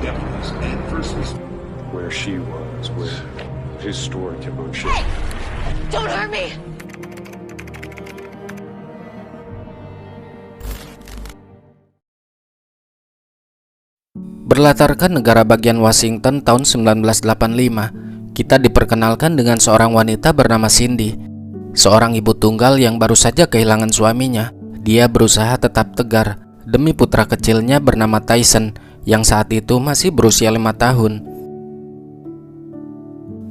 deputies and first responders. Where she was, where his story kept on Hey! Don't hurt me! Berlatarkan negara bagian Washington tahun 1985, kita diperkenalkan dengan seorang wanita bernama Cindy, seorang ibu tunggal yang baru saja kehilangan suaminya. Dia berusaha tetap tegar demi putra kecilnya bernama Tyson yang saat itu masih berusia 5 tahun.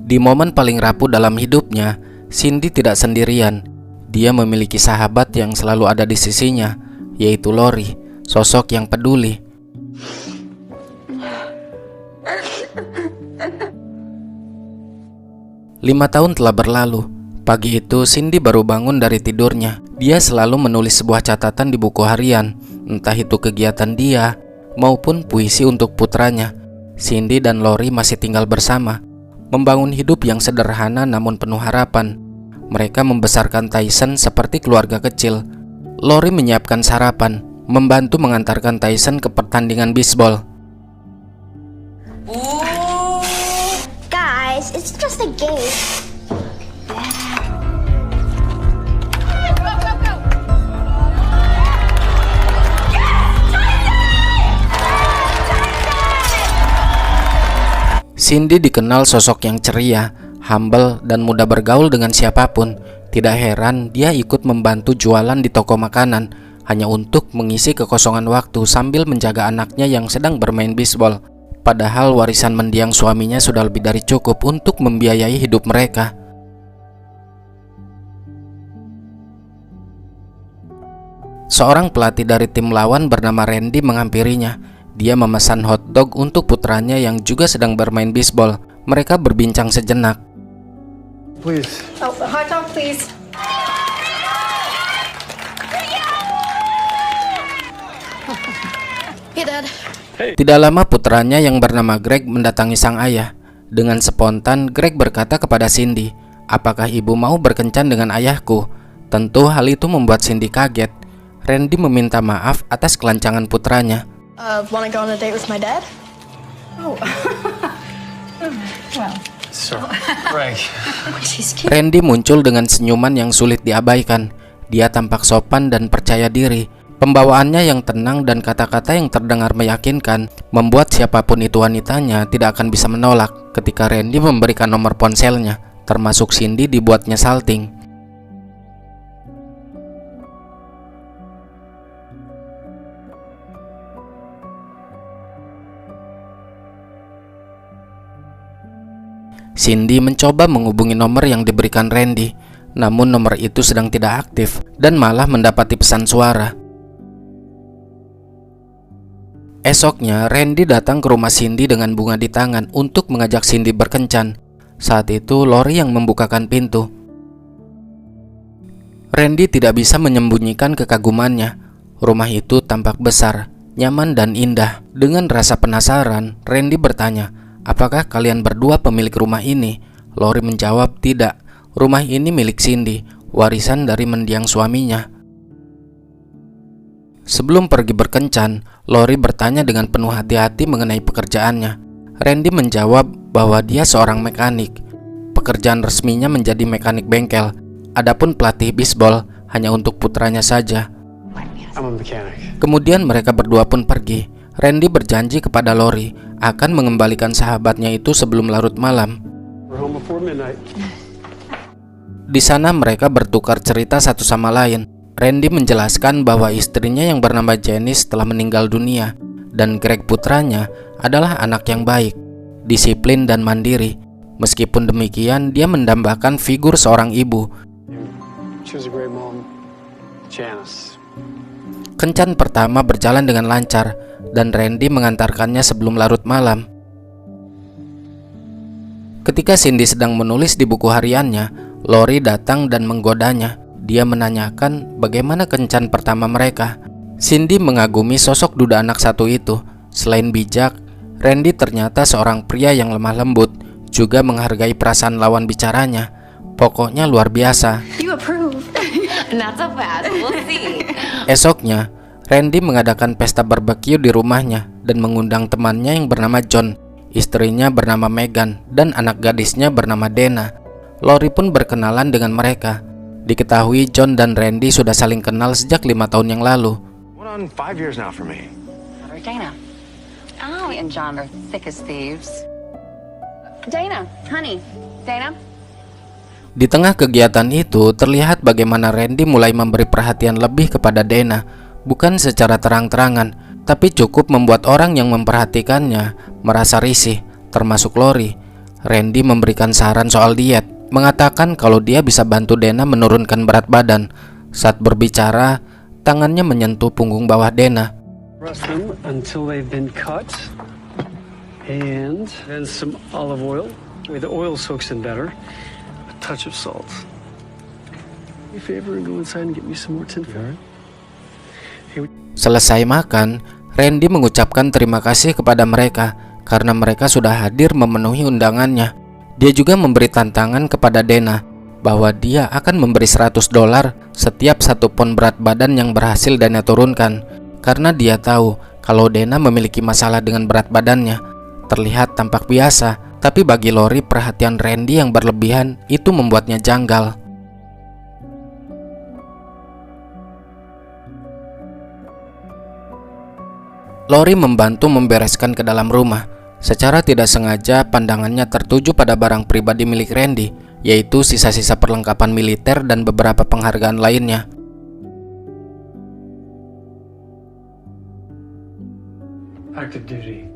Di momen paling rapuh dalam hidupnya, Cindy tidak sendirian. Dia memiliki sahabat yang selalu ada di sisinya, yaitu Lori, sosok yang peduli. 5 tahun telah berlalu. Pagi itu Cindy baru bangun dari tidurnya. Dia selalu menulis sebuah catatan di buku harian, entah itu kegiatan dia maupun puisi untuk putranya. Cindy dan Lori masih tinggal bersama, membangun hidup yang sederhana namun penuh harapan. Mereka membesarkan Tyson seperti keluarga kecil. Lori menyiapkan sarapan, membantu mengantarkan Tyson ke pertandingan bisbol. Guys, it's just a game. Cindy dikenal sosok yang ceria, humble, dan mudah bergaul dengan siapapun. Tidak heran dia ikut membantu jualan di toko makanan hanya untuk mengisi kekosongan waktu sambil menjaga anaknya yang sedang bermain bisbol. Padahal warisan mendiang suaminya sudah lebih dari cukup untuk membiayai hidup mereka. Seorang pelatih dari tim lawan bernama Randy menghampirinya. Dia memesan hotdog untuk putranya yang juga sedang bermain bisbol. Mereka berbincang sejenak. Please. Oh, hot dog, please. Hey, Dad. Tidak lama putranya yang bernama Greg mendatangi sang ayah. Dengan spontan, Greg berkata kepada Cindy, "Apakah ibu mau berkencan dengan ayahku?" Tentu hal itu membuat Cindy kaget. Randy meminta maaf atas kelancangan putranya. Wanna go on a date with my dad? Sir, Greg. Randy muncul dengan senyuman yang sulit diabaikan. Dia tampak sopan dan percaya diri. Pembawaannya yang tenang dan kata-kata yang terdengar meyakinkan membuat siapapun itu wanitanya tidak akan bisa menolak. Ketika Randy memberikan nomor ponselnya, termasuk Cindy, dibuatnya salting. Cindy mencoba menghubungi nomor yang diberikan Randy, namun nomor itu sedang tidak aktif dan malah mendapati pesan suara. Esoknya, Randy datang ke rumah Cindy dengan bunga di tangan untuk mengajak Cindy berkencan. Saat itu, Lori yang membukakan pintu. Randy tidak bisa menyembunyikan kekagumannya. Rumah itu tampak besar, nyaman dan indah. Dengan rasa penasaran, Randy bertanya, "Apakah kalian berdua pemilik rumah ini?" Lori menjawab, "Tidak, rumah ini milik Cindy, warisan dari mendiang suaminya." Sebelum pergi berkencan, Lori bertanya dengan penuh hati-hati mengenai pekerjaannya. Randy menjawab bahwa dia seorang mekanik. Pekerjaan resminya menjadi mekanik bengkel. Adapun pelatih bisbol hanya untuk putranya saja. I'm a mechanic. Kemudian mereka berdua pun pergi. Randy berjanji kepada Lori akan mengembalikan sahabatnya itu sebelum larut malam. We're home before midnight. Di sana mereka bertukar cerita satu sama lain. Randy menjelaskan bahwa istrinya yang bernama Janice telah meninggal dunia dan Greg putranya adalah anak yang baik, disiplin dan mandiri. Meskipun demikian, dia mendambakan figur seorang ibu. She was a great mom. Janice. Kencan pertama berjalan dengan lancar dan Randy mengantarkannya sebelum larut malam. Ketika Cindy sedang menulis di buku hariannya, Lori datang dan menggodanya. Dia menanyakan bagaimana kencan pertama mereka. Cindy mengagumi sosok duda anak satu itu. Selain bijak, Randy ternyata seorang pria yang lemah lembut, juga menghargai perasaan lawan bicaranya. Pokoknya luar biasa. You approve. Not so fast. We'll see. Esoknya, Randy mengadakan pesta barbeque di rumahnya dan mengundang temannya yang bernama John, istrinya bernama Megan, dan anak gadisnya bernama Dana. Lori pun berkenalan dengan mereka. Diketahui John dan Randy sudah saling kenal sejak 5 tahun yang lalu. Going on 5 years now for me. Dana. Oh, and John are thick as thieves. Dana, honey. Dana? Di tengah kegiatan itu, terlihat bagaimana Randy mulai memberi perhatian lebih kepada Dana. Bukan secara terang-terangan, tapi cukup membuat orang yang memperhatikannya merasa risih, termasuk Lori. Randy memberikan saran soal diet, mengatakan kalau dia bisa bantu Dana menurunkan berat badan. Saat berbicara, tangannya menyentuh punggung bawah Dana. Rest them until they've been cut. And then some olive oil. The way the oil soaks in better. A touch of salt. Do me a favor and go inside and get me some more tinfoil. Selesai makan, Randy mengucapkan terima kasih kepada mereka karena mereka sudah hadir memenuhi undangannya. Dia juga memberi tantangan kepada Dana bahwa dia akan memberi $100 setiap 1 pon berat badan yang berhasil Dana turunkan, karena dia tahu kalau Dana memiliki masalah dengan berat badannya. Terlihat tampak biasa, tapi bagi Lori perhatian Randy yang berlebihan itu membuatnya janggal. Lori membantu membereskan ke dalam rumah. Secara tidak sengaja pandangannya tertuju pada barang pribadi milik Randy, yaitu sisa-sisa perlengkapan militer dan beberapa penghargaan lainnya. Active duty.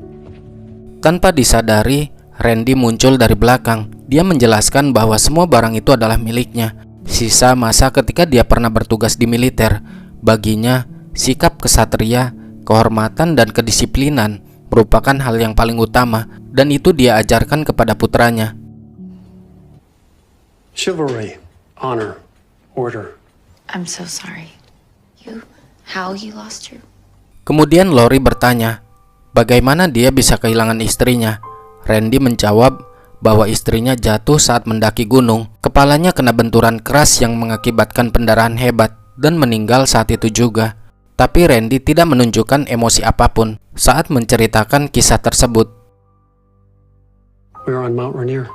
Tanpa disadari, Randy muncul dari belakang. Dia menjelaskan bahwa semua barang itu adalah miliknya, sisa masa ketika dia pernah bertugas di militer. Baginya, sikap kesatria, kehormatan dan kedisiplinan merupakan hal yang paling utama, dan itu dia ajarkan kepada putranya. Chivalry, honor, order. I'm so sorry. How you lost your... Kemudian Lori bertanya, bagaimana dia bisa kehilangan istrinya? Randy menjawab bahwa istrinya jatuh saat mendaki gunung. Kepalanya kena benturan keras yang mengakibatkan pendarahan hebat dan meninggal saat itu juga. Tapi Randy tidak menunjukkan emosi apapun saat menceritakan kisah tersebut. We were on Mount Rainier.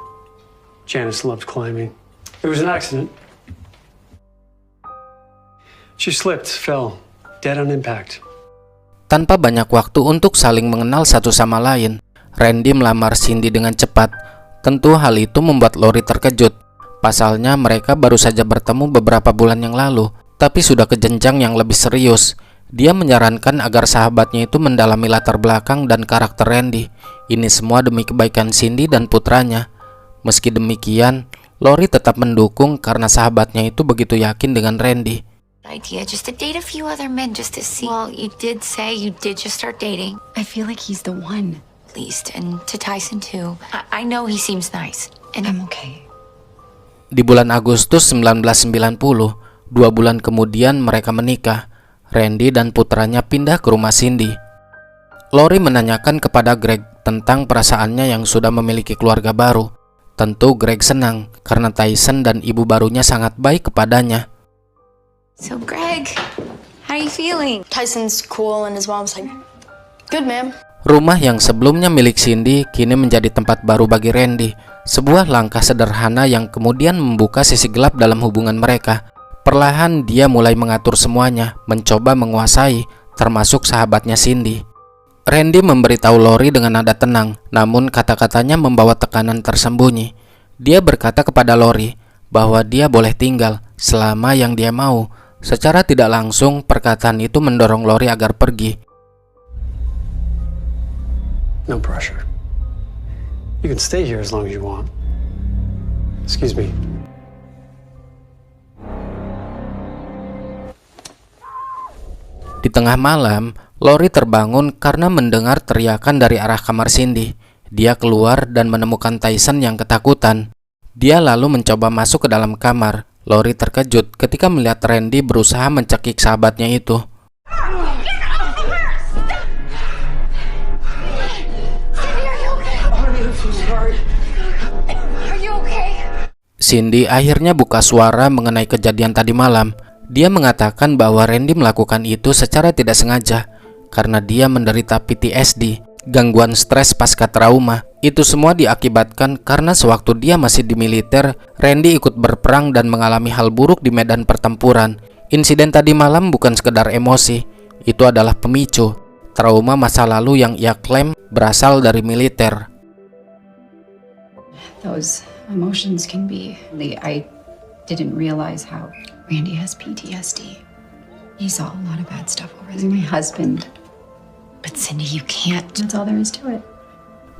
Janice loved climbing. It was an accident. She slipped, fell, dead on impact. Tanpa banyak waktu untuk saling mengenal satu sama lain, Randy melamar Cindy dengan cepat. Tentu hal itu membuat Lori terkejut. Pasalnya mereka baru saja bertemu beberapa bulan yang lalu, tapi sudah ke jenjang yang lebih serius. Dia menyarankan agar sahabatnya itu mendalami latar belakang dan karakter Randy. Ini semua demi kebaikan Cindy dan putranya. Meski demikian, Lori tetap mendukung karena sahabatnya itu begitu yakin dengan Randy. Idea just to date a few other men just to see. Well, you did say you did just start dating. I feel like he's the one. At least, and to Tyson too. I know he seems nice. And I'm okay. Di bulan Agustus 1990, 2 bulan kemudian mereka menikah. Randy dan putranya pindah ke rumah Cindy. Lori menanyakan kepada Greg tentang perasaannya yang sudah memiliki keluarga baru. Tentu Greg senang karena Tyson dan ibu barunya sangat baik kepadanya. so, Greg, how are you feeling? Tyson's cool and his mom's like, good, ma'am. Rumah yang sebelumnya milik Cindy kini menjadi tempat baru bagi Randy. Sebuah langkah sederhana yang kemudian membuka sisi gelap dalam hubungan mereka. Perlahan dia mulai mengatur semuanya, mencoba menguasai, termasuk sahabatnya Cindy. Randy memberitahu Lori dengan nada tenang, namun kata-katanya membawa tekanan tersembunyi. Dia berkata kepada Lori bahwa dia boleh tinggal selama yang dia mau. Secara tidak langsung, perkataan itu mendorong Lori agar pergi. No pressure. You can stay here as long as you want. Excuse me. Di tengah malam, Lori terbangun karena mendengar teriakan dari arah kamar Cindy. Dia keluar dan menemukan Tyson yang ketakutan. Dia lalu mencoba masuk ke dalam kamar. Lori terkejut ketika melihat Randy berusaha mencekik sahabatnya itu. Cindy akhirnya buka suara mengenai kejadian tadi malam. Dia mengatakan bahwa Randy melakukan itu secara tidak sengaja karena dia menderita PTSD, gangguan stres pasca trauma. Itu semua diakibatkan karena sewaktu dia masih di militer, Randy ikut berperang dan mengalami hal buruk di medan pertempuran. Insiden tadi malam bukan sekedar emosi, itu adalah pemicu trauma masa lalu yang ia klaim berasal dari militer. Those emotions can be. I didn't realize how Randy has PTSD. He saw a lot of bad stuff over there. My husband. But Cindy, you can't. That's all there is to it.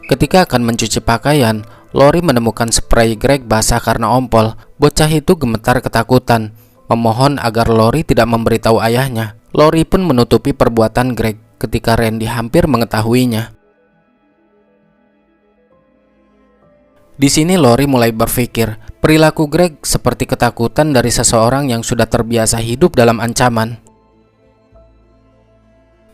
Ketika akan mencuci pakaian, Lori menemukan spray Greg basah karena ompol. Bocah itu gemetar ketakutan, memohon agar Lori tidak memberitahu ayahnya. Lori pun menutupi perbuatan Greg ketika Randy hampir mengetahuinya. Di sini Lori mulai berpikir, perilaku Greg seperti ketakutan dari seseorang yang sudah terbiasa hidup dalam ancaman.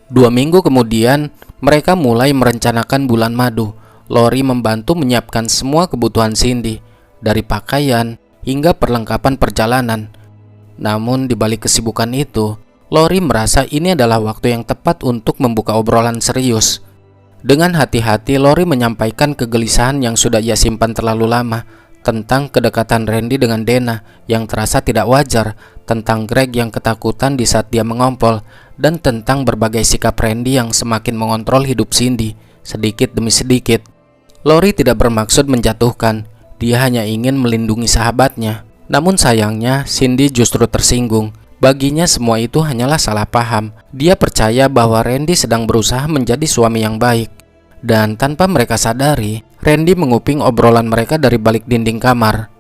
2 minggu kemudian, mereka mulai merencanakan bulan madu. Lori membantu menyiapkan semua kebutuhan Cindy, dari pakaian hingga perlengkapan perjalanan. Namun di balik kesibukan itu, Lori merasa ini adalah waktu yang tepat untuk membuka obrolan serius. Dengan hati-hati, Lori menyampaikan kegelisahan yang sudah ia simpan terlalu lama tentang kedekatan Randy dengan Dana yang terasa tidak wajar, tentang Greg yang ketakutan di saat dia mengompol, dan tentang berbagai sikap Randy yang semakin mengontrol hidup Cindy sedikit demi sedikit. Lori tidak bermaksud menjatuhkan, dia hanya ingin melindungi sahabatnya. Namun sayangnya, Cindy justru tersinggung. Baginya semua itu hanyalah salah paham. Dia percaya bahwa Randy sedang berusaha menjadi suami yang baik. Dan tanpa mereka sadari, Randy menguping obrolan mereka dari balik dinding kamar.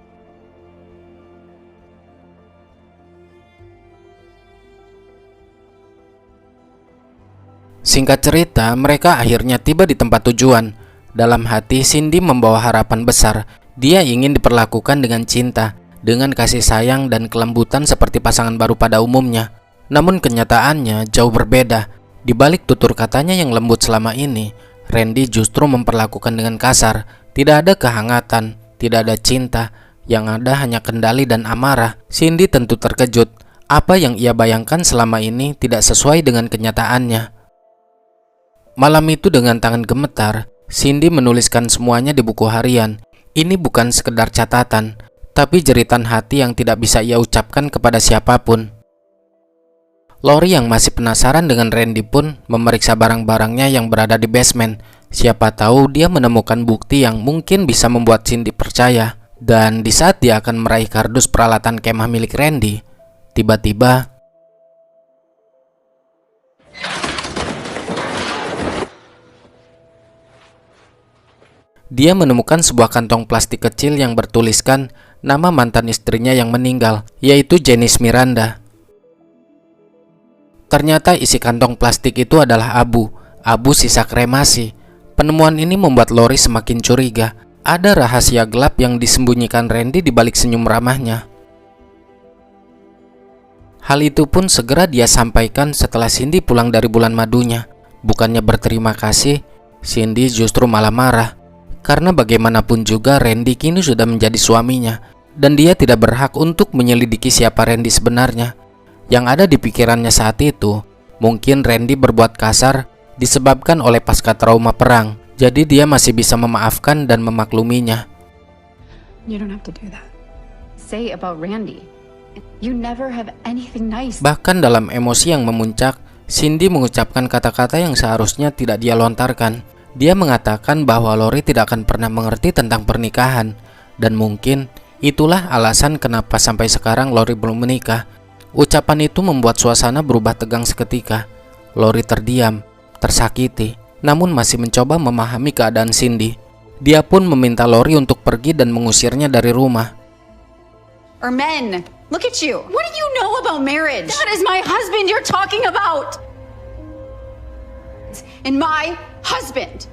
Singkat cerita, mereka akhirnya tiba di tempat tujuan. Dalam hati, Cindy membawa harapan besar. Dia ingin diperlakukan dengan cinta, dengan kasih sayang dan kelembutan seperti pasangan baru pada umumnya. Namun kenyataannya jauh berbeda. Di balik tutur katanya yang lembut selama ini, Randy justru memperlakukan dengan kasar. Tidak ada kehangatan, tidak ada cinta, yang ada hanya kendali dan amarah. Cindy tentu terkejut. Apa yang ia bayangkan selama ini tidak sesuai dengan kenyataannya. Malam itu dengan tangan gemetar, Cindy menuliskan semuanya di buku harian. Ini bukan sekedar catatan, tapi jeritan hati yang tidak bisa ia ucapkan kepada siapapun. Lori yang masih penasaran dengan Randy pun memeriksa barang-barangnya yang berada di basement. Siapa tahu dia menemukan bukti yang mungkin bisa membuat Cindy percaya. Dan di saat dia akan meraih kardus peralatan kemah milik Randy, tiba-tiba dia menemukan sebuah kantong plastik kecil yang bertuliskan nama mantan istrinya yang meninggal, yaitu Janice Miranda. Ternyata isi kantong plastik itu adalah abu sisa kremasi. Penemuan ini membuat Lori semakin curiga. Ada rahasia gelap yang disembunyikan Randy di balik senyum ramahnya. Hal itu pun segera dia sampaikan setelah Cindy pulang dari bulan madunya. Bukannya berterima kasih, Cindy justru malah marah. Karena bagaimanapun juga Randy kini sudah menjadi suaminya, dan dia tidak berhak untuk menyelidiki siapa Randy sebenarnya. Yang ada di pikirannya saat itu, mungkin Randy berbuat kasar disebabkan oleh pasca trauma perang. Jadi dia masih bisa memaafkan dan memakluminya. You don't have to do that. Say about Randy. You never have anything nice. Bahkan dalam emosi yang memuncak, Cindy mengucapkan kata-kata yang seharusnya tidak dia lontarkan. Dia mengatakan bahwa Lori tidak akan pernah mengerti tentang pernikahan, dan mungkin itulah alasan kenapa sampai sekarang Lori belum menikah. Ucapan itu membuat suasana berubah tegang seketika. Lori terdiam, tersakiti, namun masih mencoba memahami keadaan Cindy. Dia pun meminta Lori untuk pergi dan mengusirnya dari rumah. Or men, look at you. What do you know about marriage? That is my husband you're talking about. And my husband.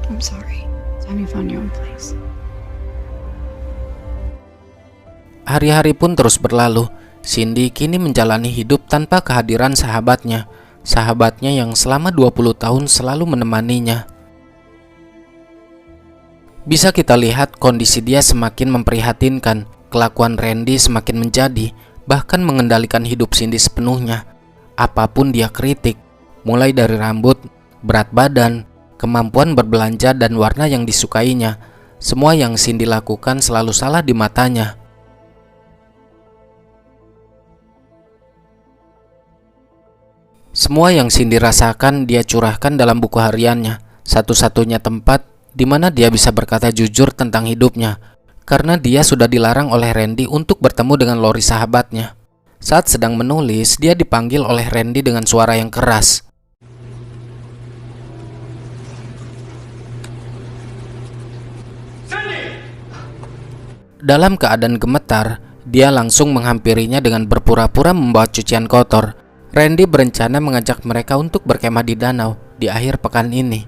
I'm sorry. Time you found your own place. Hari-hari pun terus berlalu. Cindy kini menjalani hidup tanpa kehadiran sahabatnya. Sahabatnya yang selama 20 tahun selalu menemaninya. Bisa kita lihat kondisi dia semakin memprihatinkan. Kelakuan Randy semakin menjadi, bahkan mengendalikan hidup Cindy sepenuhnya. Apapun dia kritik, mulai dari rambut, berat badan, kemampuan berbelanja, dan warna yang disukainya. Semua yang Cindy lakukan selalu salah di matanya. Semua yang Cindy rasakan dia curahkan dalam buku hariannya. Satu-satunya tempat di mana dia bisa berkata jujur tentang hidupnya, karena dia sudah dilarang oleh Randy untuk bertemu dengan Lori sahabatnya. Saat sedang menulis, dia dipanggil oleh Randy dengan suara yang keras. Dalam keadaan gemetar, dia langsung menghampirinya dengan berpura-pura membawa cucian kotor. Randy berencana mengajak mereka untuk berkemah di danau di akhir pekan ini.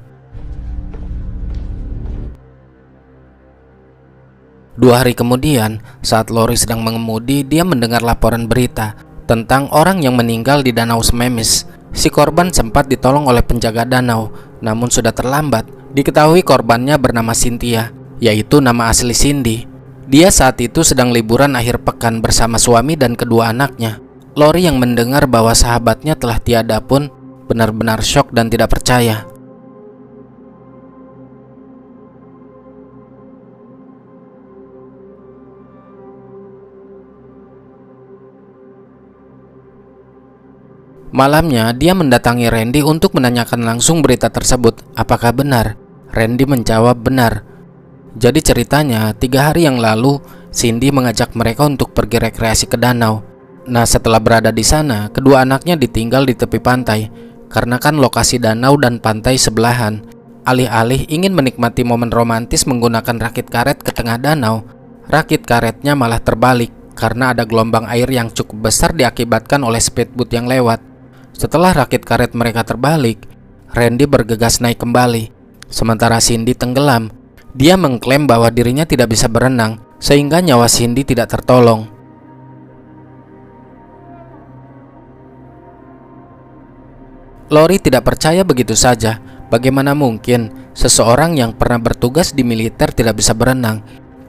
2 hari kemudian, saat Lori sedang mengemudi, dia mendengar laporan berita tentang orang yang meninggal di Danau Smemis. Si korban sempat ditolong oleh penjaga danau, namun sudah terlambat. Diketahui korbannya bernama Cynthia, yaitu nama asli Cindy. Dia saat itu sedang liburan akhir pekan bersama suami dan kedua anaknya. Lori yang mendengar bahwa sahabatnya telah tiada pun benar-benar syok dan tidak percaya. Malamnya, dia mendatangi Randy untuk menanyakan langsung berita tersebut. Apakah benar? Randy menjawab benar. Jadi ceritanya, 3 hari yang lalu, Cindy mengajak mereka untuk pergi rekreasi ke danau. Nah, setelah berada di sana, kedua anaknya ditinggal di tepi pantai, karena kan lokasi danau dan pantai sebelahan. Alih-alih ingin menikmati momen romantis menggunakan rakit karet ke tengah danau, rakit karetnya malah terbalik, karena ada gelombang air yang cukup besar diakibatkan oleh speedboat yang lewat. Setelah rakit karet mereka terbalik, Randy bergegas naik kembali, sementara Cindy tenggelam. Dia mengklaim bahwa dirinya tidak bisa berenang, sehingga nyawa Cindy tidak tertolong. Lori tidak percaya begitu saja. Bagaimana mungkin seseorang yang pernah bertugas di militer tidak bisa berenang?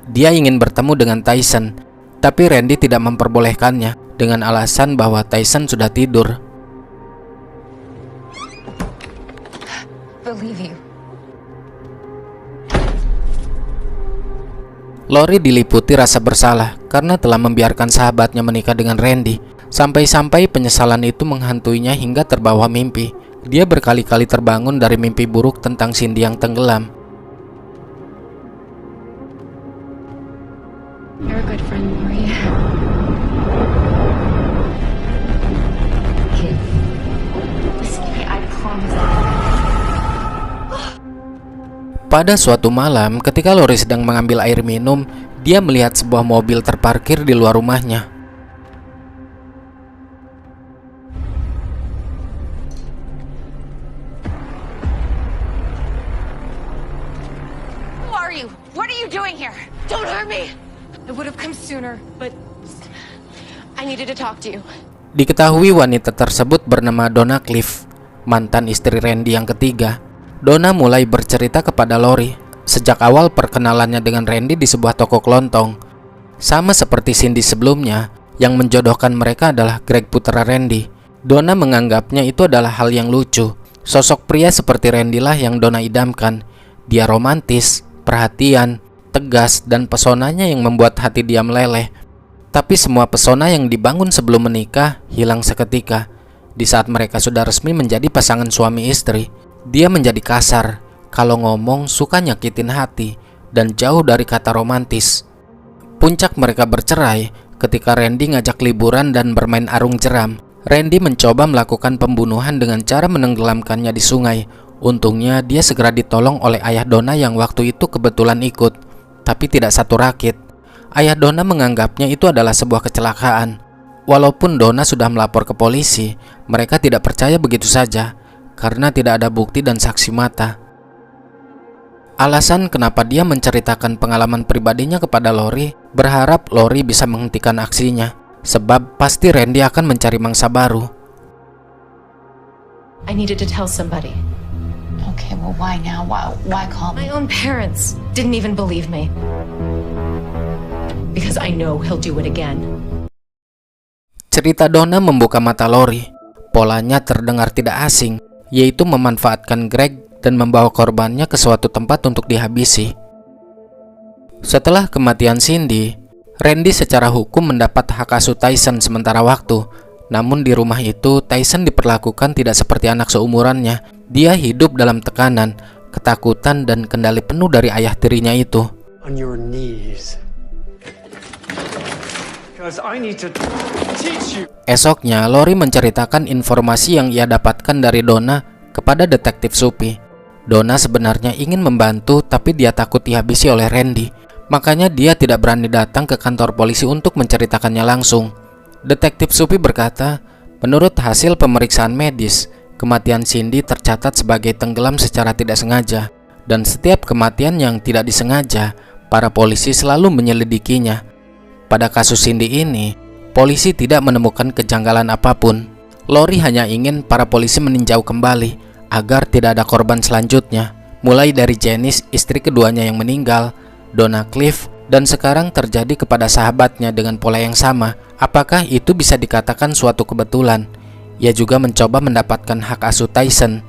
Dia ingin bertemu dengan Tyson, tapi Randy tidak memperbolehkannya dengan alasan bahwa Tyson sudah tidur. Believe you. Lori diliputi rasa bersalah karena telah membiarkan sahabatnya menikah dengan Randy. Sampai-sampai penyesalan itu menghantuinya hingga terbawa mimpi. Dia berkali-kali terbangun dari mimpi buruk tentang Cindy yang tenggelam. You're a good friend, Lori. Kid. Listen to me, I promise. Pada suatu malam, ketika Lori sedang mengambil air minum, dia melihat sebuah mobil terparkir di luar rumahnya. Who are you? What are you doing here? Don't hurt me! I would have come sooner, but I needed to talk to you. Diketahui wanita tersebut bernama Donna Cliff, mantan istri Randy yang ketiga. Donna mulai bercerita kepada Lori sejak awal perkenalannya dengan Randy di sebuah toko kelontong. Sama seperti Cindy sebelumnya, yang menjodohkan mereka adalah Greg putra Randy. Donna menganggapnya itu adalah hal yang lucu. Sosok pria seperti Randy lah yang Donna idamkan. Dia romantis, perhatian, tegas, dan pesonanya yang membuat hati dia meleleh. Tapi semua pesona yang dibangun sebelum menikah hilang seketika. Di saat mereka sudah resmi menjadi pasangan suami istri, dia menjadi kasar, kalau ngomong suka nyakitin hati, dan jauh dari kata romantis. Puncak mereka bercerai ketika Randy ngajak liburan dan bermain arung jeram. Randy mencoba melakukan pembunuhan dengan cara menenggelamkannya di sungai. Untungnya dia segera ditolong oleh ayah Donna yang waktu itu kebetulan ikut, tapi tidak satu rakit. Ayah Donna menganggapnya itu adalah sebuah kecelakaan. Walaupun Donna sudah melapor ke polisi, mereka tidak percaya begitu saja, karena tidak ada bukti dan saksi mata. Alasan kenapa dia menceritakan pengalaman pribadinya kepada Lori, berharap Lori bisa menghentikan aksinya, sebab pasti Randy akan mencari mangsa baru. I needed to tell somebody. Okay, well, why now? Why call My me? own parents didn't even believe me. Because I know he'll do it again. Cerita Donna membuka mata Lori. Polanya terdengar tidak asing, yaitu memanfaatkan Greg dan membawa korbannya ke suatu tempat untuk dihabisi. Setelah kematian Cindy, Randy secara hukum mendapat hak asuh Tyson sementara waktu. Namun di rumah itu, Tyson diperlakukan tidak seperti anak seumurannya. Dia hidup dalam tekanan, ketakutan, dan kendali penuh dari ayah tirinya itu. On your knees. Because I need to teach you. Esoknya, Lori menceritakan informasi yang ia dapatkan dari Donna kepada detektif Supi. Donna sebenarnya ingin membantu, tapi dia takut dihabisi oleh Randy. Makanya dia tidak berani datang ke kantor polisi untuk menceritakannya langsung. Detektif Supi berkata, menurut hasil pemeriksaan medis, kematian Cindy tercatat sebagai tenggelam secara tidak sengaja. Dan setiap kematian yang tidak disengaja, para polisi selalu menyelidikinya. Pada kasus Cindy ini, polisi tidak menemukan kejanggalan apapun. Lori hanya ingin para polisi meninjau kembali agar tidak ada korban selanjutnya, mulai dari Janice, istri keduanya yang meninggal, Donna Cliff, dan sekarang terjadi kepada sahabatnya dengan pola yang sama. Apakah itu bisa dikatakan suatu kebetulan? Ia juga mencoba mendapatkan hak asuh Tyson.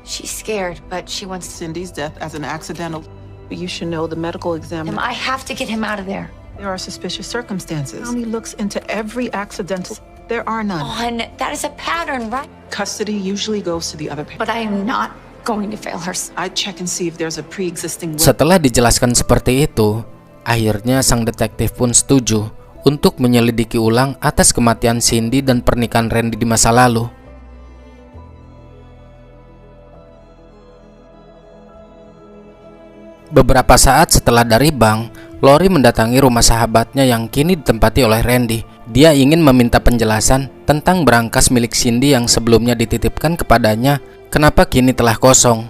She's scared, but she wants Cindy's death as an accidental. You should know the medical him. examiner. I have to get him out of there. There are suspicious circumstances. County looks into every accidental. There are none. That is a pattern, right? Custody usually goes to the other parent. But I am not going to fail her. I'd check and see if there's a pre-existing will. Setelah dijelaskan seperti itu, akhirnya sang detektif pun setuju untuk menyelidiki ulang atas kematian Cindy dan pernikahan Randy di masa lalu. Beberapa saat setelah dari bank, Lori mendatangi rumah sahabatnya yang kini ditempati oleh Randy. Dia ingin meminta penjelasan tentang berangkas milik Cindy yang sebelumnya dititipkan kepadanya, kenapa kini telah kosong.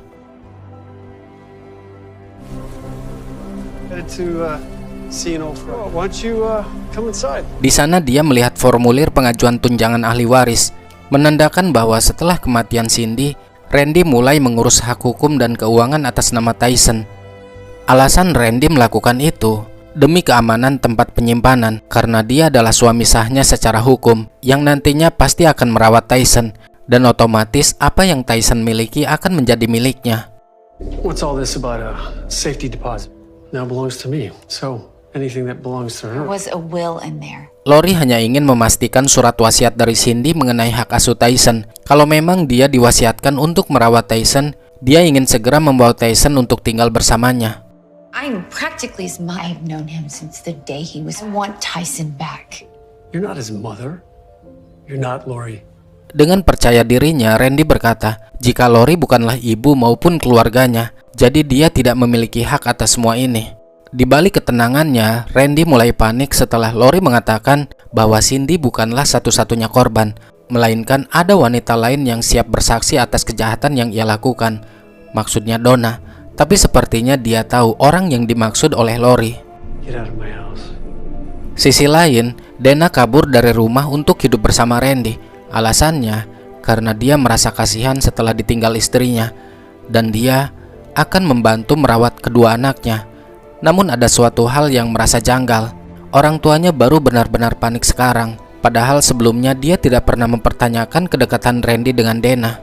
Di sana dia melihat formulir pengajuan tunjangan ahli waris, menandakan bahwa setelah kematian Cindy, Randy mulai mengurus hak hukum dan keuangan atas nama Tyson. Alasan Randy melakukan itu demi keamanan tempat penyimpanan, karena dia adalah suami sahnya secara hukum yang nantinya pasti akan merawat Tyson, dan otomatis apa yang Tyson miliki akan menjadi miliknya. What's all this about a safety deposit? Now belongs to me. So anything that belongs to her. There was a will in there. Lori hanya ingin memastikan surat wasiat dari Cindy mengenai hak asuh Tyson. Kalau memang dia diwasiatkan untuk merawat Tyson, dia ingin segera membawa Tyson untuk tinggal bersamanya. I'm practically his mom. I've known him since the day he was. I want Tyson back. You're not his mother. You're not Lori. Dengan percaya dirinya, Randy berkata, jika Lori bukanlah ibu maupun keluarganya, jadi dia tidak memiliki hak atas semua ini. Di balik ketenangannya, Randy mulai panik setelah Lori mengatakan bahwa Cindy bukanlah satu-satunya korban, melainkan ada wanita lain yang siap bersaksi atas kejahatan yang ia lakukan. Maksudnya Donna. Tapi sepertinya dia tahu orang yang dimaksud oleh Lori. Get out of my house. Sisi lain, Dana kabur dari rumah untuk hidup bersama Randy. Alasannya, karena dia merasa kasihan setelah ditinggal istrinya, dan dia akan membantu merawat kedua anaknya. Namun ada suatu hal yang merasa janggal. Orang tuanya baru benar-benar panik sekarang, padahal sebelumnya dia tidak pernah mempertanyakan kedekatan Randy dengan Dana.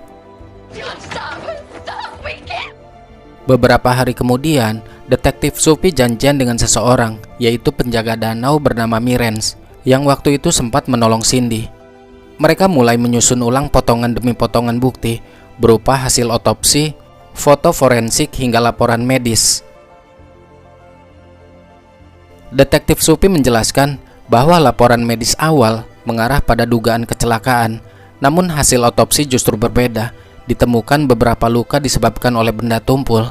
Beberapa hari kemudian, detektif Supi janjian dengan seseorang, yaitu penjaga danau bernama Mirens, yang waktu itu sempat menolong Cindy. Mereka mulai menyusun ulang potongan demi potongan bukti, berupa hasil otopsi, foto forensik hingga laporan medis. Detektif Supi menjelaskan bahwa laporan medis awal mengarah pada dugaan kecelakaan, namun hasil otopsi justru berbeda. Ditemukan beberapa luka disebabkan oleh benda tumpul.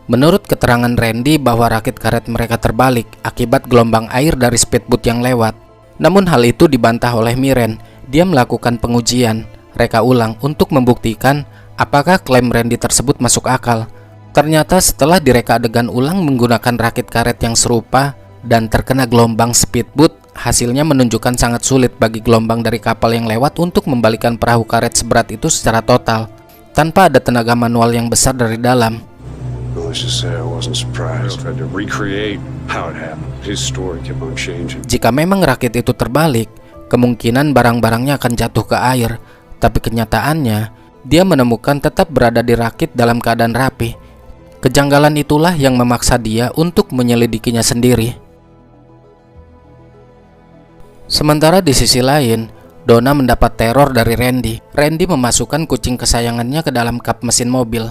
Menurut keterangan Randy bahwa rakit karet mereka terbalik akibat gelombang air dari speedboat yang lewat. Namun hal itu dibantah oleh Miren. Dia melakukan pengujian, reka ulang untuk membuktikan apakah klaim Randy tersebut masuk akal. Ternyata setelah direka adegan ulang menggunakan rakit karet yang serupa dan terkena gelombang speedboat, Hasilnya menunjukkan sangat sulit bagi gelombang dari kapal yang lewat untuk membalikan perahu karet seberat itu secara total, tanpa ada tenaga manual yang besar dari dalam. Let's just say I wasn't surprised. I tried to recreate how it happened. His story kept on changing. Jika memang rakit itu terbalik, kemungkinan barang-barangnya akan jatuh ke air. Tapi kenyataannya, dia menemukan tetap berada di rakit dalam keadaan rapi. Kejanggalan itulah yang memaksa dia untuk menyelidikinya sendiri. Sementara di sisi lain, Donna mendapat teror dari Randy. Randy memasukkan kucing kesayangannya ke dalam kap mesin mobil.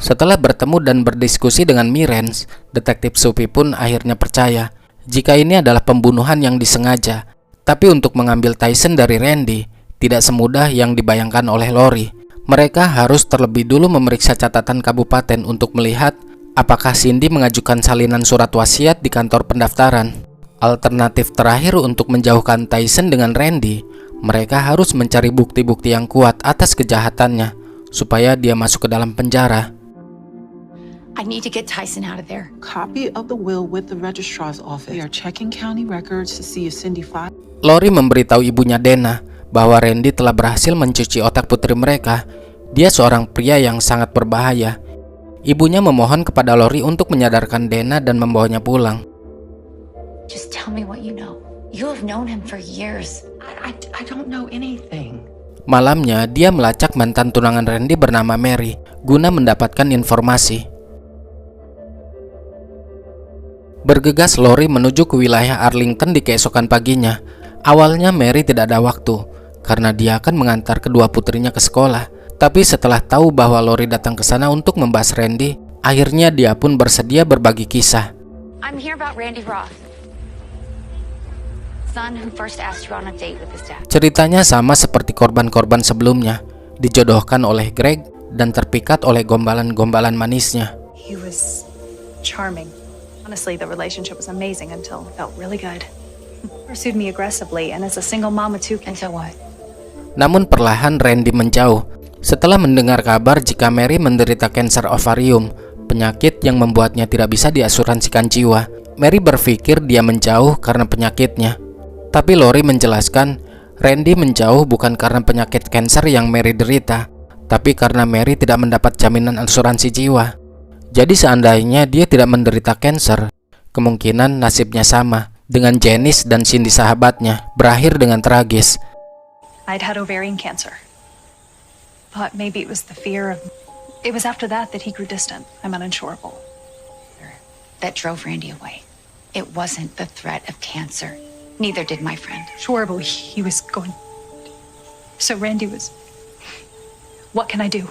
Setelah bertemu dan berdiskusi dengan Mirens, Detektif Supi pun akhirnya percaya jika ini adalah pembunuhan yang disengaja. Tapi untuk mengambil Tyson dari Randy, tidak semudah yang dibayangkan oleh Lori. Mereka harus terlebih dulu memeriksa catatan kabupaten untuk melihat apakah Cindy mengajukan salinan surat wasiat di kantor pendaftaran. Alternatif terakhir untuk menjauhkan Tyson dengan Randy, mereka harus mencari bukti-bukti yang kuat atas kejahatannya, supaya dia masuk ke dalam penjara. I need to get Tyson out of there. Copy of the will with the registrar's office. We are checking county records to see if Cindy filed. Lori memberitahu ibunya Dana bahwa Randy telah berhasil mencuci otak putri mereka. Dia seorang pria yang sangat berbahaya. Ibunya memohon kepada Lori untuk menyadarkan Dana dan membawanya pulang. Just tell me what you know. You have known him for years. I don't know anything. Malamnya, dia melacak mantan tunangan Randy bernama Mary guna mendapatkan informasi. Bergegas Lori menuju ke wilayah Arlington di keesokan paginya. Awalnya Mary tidak ada waktu karena dia akan mengantar kedua putrinya ke sekolah. Tapi setelah tahu bahwa Lori datang ke sana untuk membahas Randy, akhirnya dia pun bersedia berbagi kisah. I'm here about Randy Roth. Son who first asked you on a date with his dad. Ceritanya sama seperti korban-korban sebelumnya, dijodohkan oleh Greg dan terpikat oleh gombalan-gombalan manisnya. He was charming. Honestly, the relationship was amazing until it felt really good. Pursued me aggressively, and as a single mom with 2 kids, so what? Namun perlahan Randy menjauh setelah mendengar kabar jika Mary menderita kanker ovarium, penyakit yang membuatnya tidak bisa diasuransikan jiwa. Mary berpikir dia menjauh karena penyakitnya. Tapi Lori menjelaskan, Randy menjauh bukan karena penyakit kanker yang Mary derita, tapi karena Mary tidak mendapat jaminan asuransi jiwa. Jadi seandainya dia tidak menderita kanker, kemungkinan nasibnya sama dengan Janice dan Cindy sahabatnya, berakhir dengan tragis. I'd had ovarian cancer. Thought maybe it was the fear of... It was after that he grew distant. I'm uninsurable. That drove Randy away. It wasn't the threat of cancer. Neither did my friend. Sure, but he was going... So Randy was... What can I do?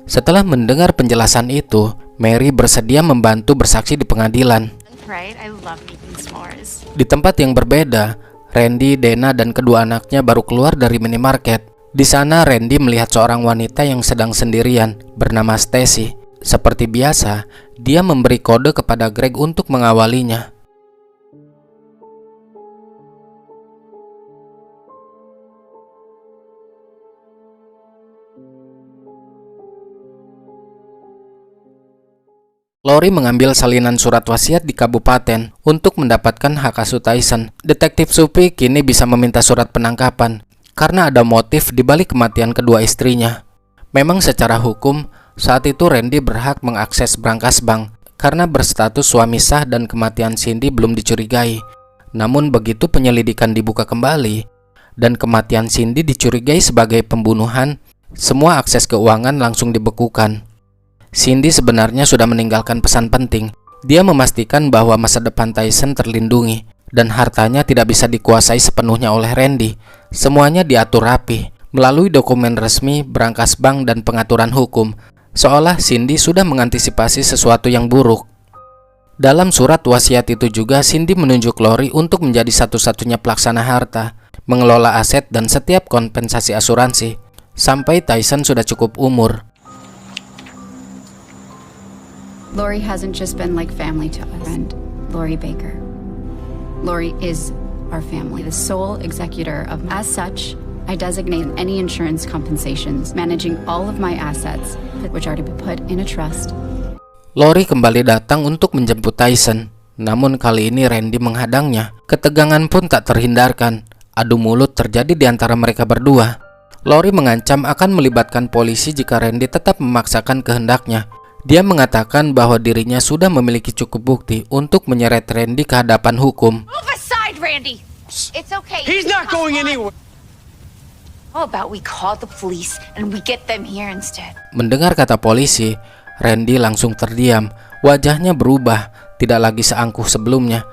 Setelah mendengar penjelasan itu, Mary bersedia membantu bersaksi di pengadilan. Right, I love making s'mores. Di tempat yang berbeda, Randy, Dana, dan kedua anaknya baru keluar dari minimarket. Di sana, Randy melihat seorang wanita yang sedang sendirian, bernama Stacy. Seperti biasa, dia memberi kode kepada Greg untuk mengawalinya. Lori mengambil salinan surat wasiat di kabupaten untuk mendapatkan hak asuh Tyson. Detektif Supi kini bisa meminta surat penangkapan karena ada motif di balik kematian kedua istrinya. Memang secara hukum, saat itu Randy berhak mengakses brankas bank karena berstatus suami sah dan kematian Cindy belum dicurigai. Namun begitu penyelidikan dibuka kembali dan kematian Cindy dicurigai sebagai pembunuhan, semua akses keuangan langsung dibekukan. Cindy sebenarnya sudah meninggalkan pesan penting. Dia memastikan bahwa masa depan Tyson terlindungi dan hartanya tidak bisa dikuasai sepenuhnya oleh Randy. Semuanya diatur rapi melalui dokumen resmi, brankas bank, dan pengaturan hukum, seolah Cindy sudah mengantisipasi sesuatu yang buruk. Dalam surat wasiat itu juga Cindy menunjuk Lori untuk menjadi satu-satunya pelaksana harta, mengelola aset, dan setiap kompensasi asuransi sampai Tyson sudah cukup umur. Lori hasn't just been like family to us. Friend, Lori Baker. Lori is our family, the sole executor of... As such, I designate any insurance compensations, managing all of my assets, which are to be put in a trust. Lori kembali datang untuk menjemput Tyson. Namun kali ini Randy menghadangnya. Ketegangan pun tak terhindarkan. Adu mulut terjadi di antara mereka berdua. Lori mengancam akan melibatkan polisi jika Randy tetap memaksakan kehendaknya. Dia mengatakan bahwa dirinya sudah memiliki cukup bukti untuk menyeret Randy ke hadapan hukum. Move aside, Randy. It's okay. He's not going anywhere. How about we call the police and we get them here instead? Mendengar kata polisi, Randy langsung terdiam. Wajahnya berubah, tidak lagi seangkuh sebelumnya.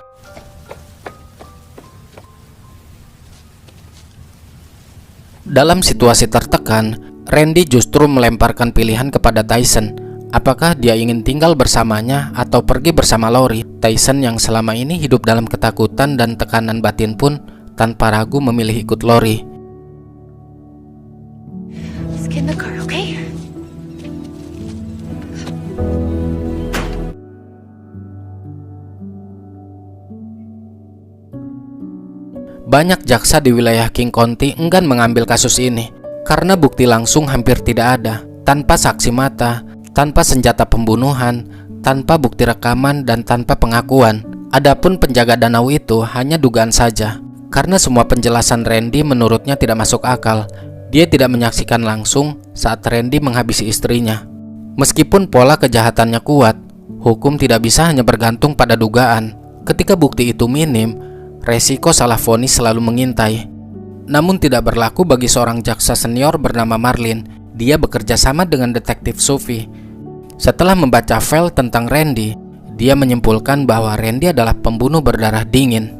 Dalam situasi tertekan, Randy justru melemparkan pilihan kepada Tyson. Apakah dia ingin tinggal bersamanya atau pergi bersama Lori? Tyson yang selama ini hidup dalam ketakutan dan tekanan batin pun tanpa ragu memilih ikut Lori. Let's get in the car, okay? Banyak jaksa di wilayah King County enggan mengambil kasus ini karena bukti langsung hampir tidak ada, tanpa saksi mata, tanpa senjata pembunuhan, tanpa bukti rekaman, dan tanpa pengakuan. Adapun penjaga danau itu hanya dugaan saja, karena semua penjelasan Randy menurutnya tidak masuk akal. Dia tidak menyaksikan langsung saat Randy menghabisi istrinya. Meskipun pola kejahatannya kuat, hukum tidak bisa hanya bergantung pada dugaan. Ketika bukti itu minim, resiko salah vonis selalu mengintai. Namun tidak berlaku bagi seorang jaksa senior bernama Marlin. Dia bekerja sama dengan detektif Sophie. Setelah membaca file tentang Randy, dia menyimpulkan bahwa Randy adalah pembunuh berdarah dingin.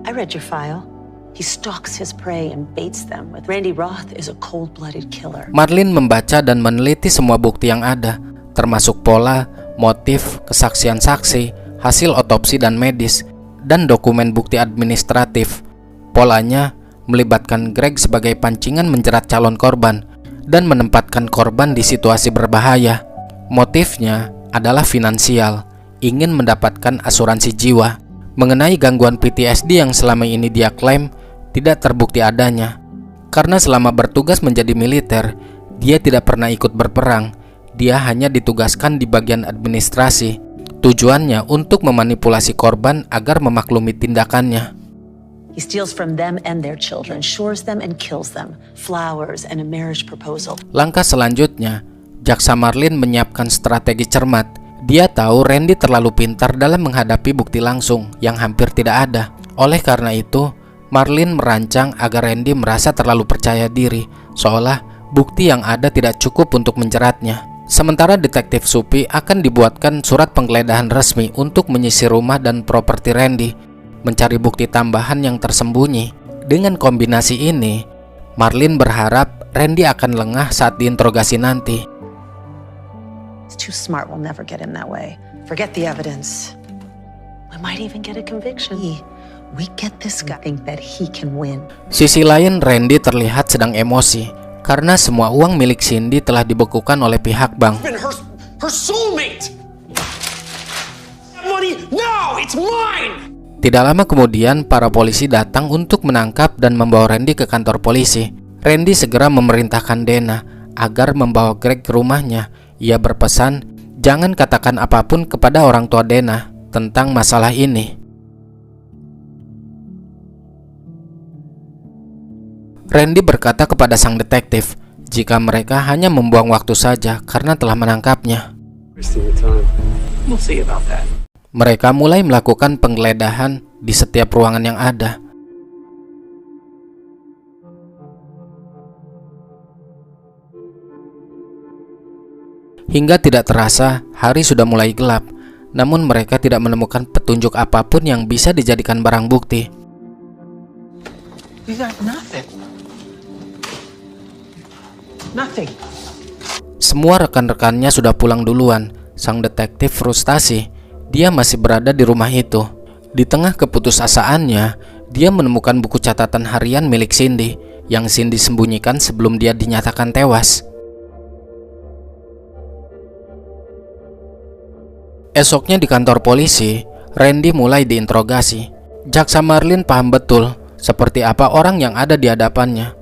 I read your file. He stalks his prey and baits them with Randy Roth is a cold-blooded killer. Marlin membaca dan meneliti semua bukti yang ada, termasuk pola, motif, kesaksian saksi, hasil otopsi dan medis, dan dokumen bukti administratif. Polanya melibatkan Greg sebagai pancingan menjerat calon korban dan menempatkan korban di situasi berbahaya. Motifnya adalah finansial, ingin mendapatkan asuransi jiwa. Mengenai gangguan PTSD yang selama ini dia klaim tidak terbukti adanya. Karena selama bertugas menjadi militer, dia tidak pernah ikut berperang. Dia hanya ditugaskan di bagian administrasi. Tujuannya untuk memanipulasi korban agar memaklumi tindakannya. He steals from them and their children, shores them and kills them. Flowers and a marriage proposal. Langkah selanjutnya, jaksa Marlin menyiapkan strategi cermat. Dia tahu Randy terlalu pintar dalam menghadapi bukti langsung yang hampir tidak ada. Oleh karena itu, Marlin merancang agar Randy merasa terlalu percaya diri, seolah bukti yang ada tidak cukup untuk menjeratnya. Sementara detektif Sophie akan dibuatkan surat penggeledahan resmi untuk menyisir rumah dan properti Randy, mencari bukti tambahan yang tersembunyi. Dengan kombinasi ini, Marlin berharap Randy akan lengah saat diinterogasi nanti. He's too smart, we'll never get him that way. Forget the evidence. We might even get a conviction. We get this guy, think that he can win. Sisi lain, Randy terlihat sedang emosi karena semua uang milik Cindy telah dibekukan oleh pihak bank. Her soulmate. Money, no, it's mine. Tidak lama kemudian, para polisi datang untuk menangkap dan membawa Randy ke kantor polisi. Randy segera memerintahkan Dana agar membawa Greg ke rumahnya. Ia berpesan, jangan katakan apapun kepada orang tua Dana tentang masalah ini. Randy berkata kepada sang detektif jika mereka hanya membuang waktu saja karena telah menangkapnya. Mereka mulai melakukan penggeledahan di setiap ruangan yang ada. Hingga tidak terasa, hari sudah mulai gelap. Namun mereka tidak menemukan petunjuk apapun yang bisa dijadikan barang bukti. We got nothing. Nothing. Semua rekan-rekannya sudah pulang duluan. Sang detektif frustasi. Dia masih berada di rumah itu. Di tengah keputusasaannya, dia menemukan buku catatan harian milik Cindy yang Cindy sembunyikan sebelum dia dinyatakan tewas. Esoknya di kantor polisi, Randy mulai diinterogasi. Jaksa Marlin paham betul seperti apa orang yang ada di hadapannya.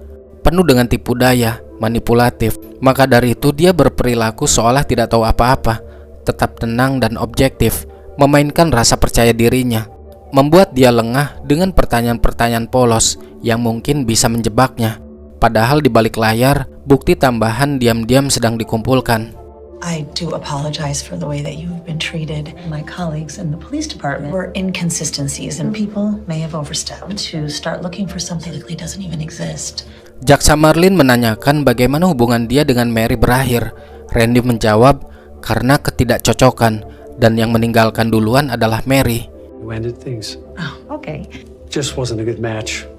penuh dengan tipu daya, manipulatif. Maka dari itu dia berperilaku seolah tidak tahu apa-apa, tetap tenang dan objektif, memainkan rasa percaya dirinya, membuat dia lengah dengan pertanyaan-pertanyaan polos yang mungkin bisa menjebaknya. Padahal di balik layar, bukti tambahan diam-diam sedang dikumpulkan. I do apologize for the way that you've been treated. My colleagues in the police department were inconsistencies and people may have overstepped to start looking for something that really doesn't even exist. Jaksa Marlin menanyakan bagaimana hubungan dia dengan Mary berakhir. Randy menjawab karena ketidakcocokan dan yang meninggalkan duluan adalah Mary. We ended things. Oh, okay. Just wasn't a good match.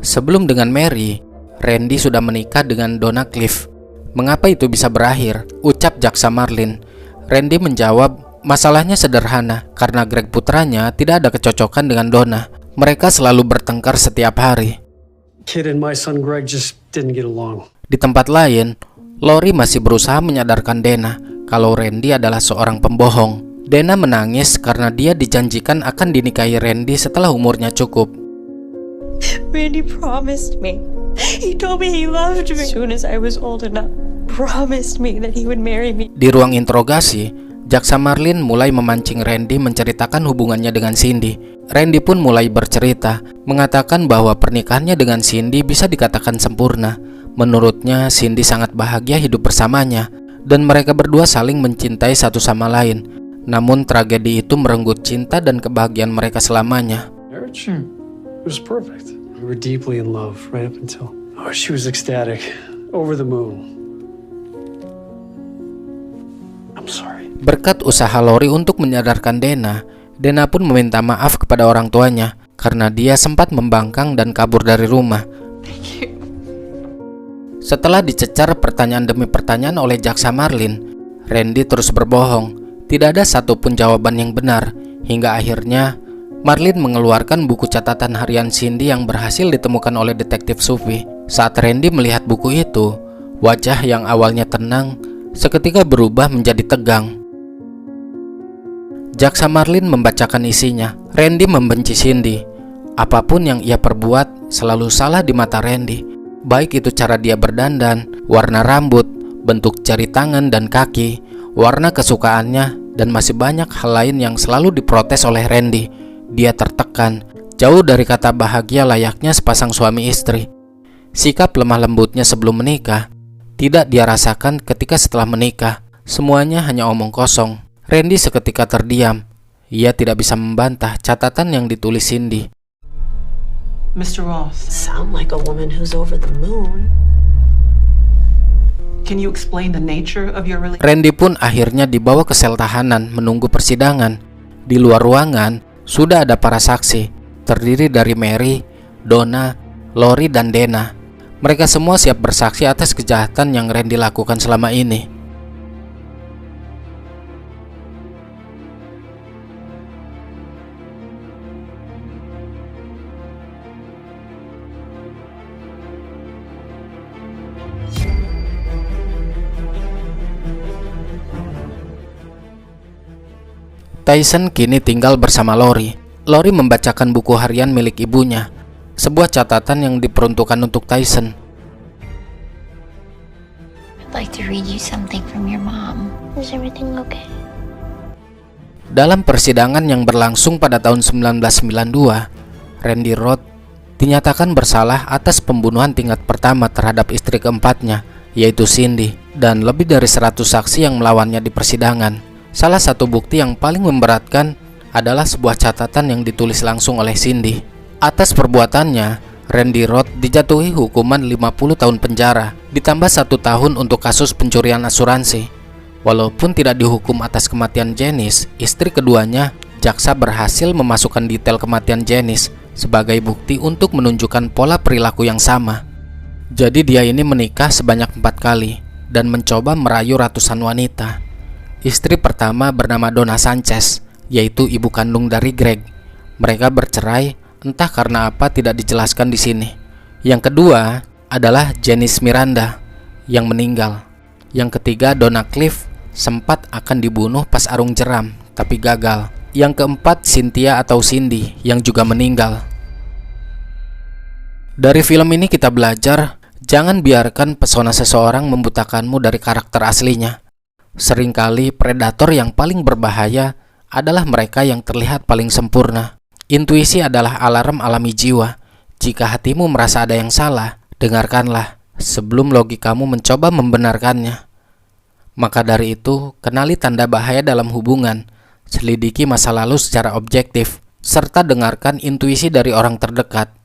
Sebelum dengan Mary, Randy sudah menikah dengan Donna Cliff. Mengapa itu bisa berakhir? Ucap Jaksa Marlin. Randy menjawab, masalahnya sederhana karena Greg putranya tidak ada kecocokan dengan Donna. Mereka selalu bertengkar setiap hari. Kid and my son Greg just didn't get along. Di tempat lain, Lori masih berusaha menyadarkan Dana kalau Randy adalah seorang pembohong. Dana menangis karena dia dijanjikan akan dinikahi Randy setelah umurnya cukup. Randy promised me. He told me he loved me as soon as I was old enough. Promised me that he would marry me. Di ruang interogasi, Jaksa Marlin mulai memancing Randy menceritakan hubungannya dengan Cindy. Randy pun mulai bercerita, mengatakan bahwa pernikahannya dengan Cindy bisa dikatakan sempurna. Menurutnya, Cindy sangat bahagia hidup bersamanya, dan mereka berdua saling mencintai satu sama lain. Namun tragedi itu merenggut cinta dan kebahagiaan mereka selamanya. Marriage? It was perfect. We were deeply in love right up until... Oh, she was ecstatic. Over the moon. I'm sorry. Berkat usaha Lori untuk menyadarkan Dana, Dana pun meminta maaf kepada orang tuanya karena dia sempat membangkang dan kabur dari rumah. Setelah dicecar pertanyaan demi pertanyaan oleh Jaksa Marlin, Randy terus berbohong. Tidak ada satupun jawaban yang benar, hingga akhirnya Marlin mengeluarkan buku catatan harian Cindy yang berhasil ditemukan oleh detektif Sufi. Saat Randy melihat buku itu, wajah yang awalnya tenang seketika berubah menjadi tegang. Jaksa Marlin membacakan isinya. Randy membenci Cindy. Apapun yang ia perbuat selalu salah di mata Randy. Baik itu cara dia berdandan, warna rambut, bentuk jari tangan dan kaki, warna kesukaannya, dan masih banyak hal lain yang selalu diprotes oleh Randy. Dia tertekan, jauh dari kata bahagia layaknya sepasang suami istri. Sikap lemah lembutnya sebelum menikah tidak dia rasakan ketika setelah menikah. Semuanya hanya omong kosong. Randy seketika terdiam. Ia tidak bisa membantah catatan yang ditulis Cindy. Mr. Ross, Sound like a woman who's over the moon. can you explain the nature of your relationship? Randy pun akhirnya dibawa ke sel tahanan menunggu persidangan. Di luar ruangan sudah ada para saksi, terdiri dari Mary, Donna, Lori, dan Dana. Mereka semua siap bersaksi atas kejahatan yang Randy lakukan selama ini. Tyson kini tinggal bersama Lori. Lori membacakan buku harian milik ibunya, sebuah catatan yang diperuntukkan untuk Tyson. I'd like to read you something from your mom. Is everything okay? Dalam persidangan yang berlangsung pada tahun 1992, Randy Roth dinyatakan bersalah atas pembunuhan tingkat pertama terhadap istri keempatnya, yaitu Cindy, dan lebih dari 100 saksi yang melawannya di persidangan. Salah satu bukti yang paling memberatkan adalah sebuah catatan yang ditulis langsung oleh Cindy. Atas perbuatannya, Randy Roth dijatuhi hukuman 50 tahun penjara, ditambah 1 tahun untuk kasus pencurian asuransi. Walaupun tidak dihukum atas kematian Janice, istri keduanya, jaksa berhasil memasukkan detail kematian Janice sebagai bukti untuk menunjukkan pola perilaku yang sama. Jadi dia ini menikah sebanyak 4 kali dan mencoba merayu ratusan wanita. Istri pertama bernama Donna Sanchez, yaitu ibu kandung dari Greg. Mereka bercerai, entah karena apa tidak dijelaskan di sini. Yang kedua adalah Janice Miranda yang meninggal. Yang ketiga Donna Cliff sempat akan dibunuh pas arung jeram, tapi gagal. Yang keempat Cynthia atau Cindy yang juga meninggal. Dari film ini kita belajar Jangan biarkan pesona seseorang membutakanmu dari karakter aslinya. Seringkali predator yang paling berbahaya adalah mereka yang terlihat paling sempurna. Intuisi adalah alarm alami jiwa. Jika hatimu merasa ada yang salah, dengarkanlah sebelum logikamu mencoba membenarkannya. Maka dari itu, kenali tanda bahaya dalam hubungan, selidiki masa lalu secara objektif, serta dengarkan intuisi dari orang terdekat.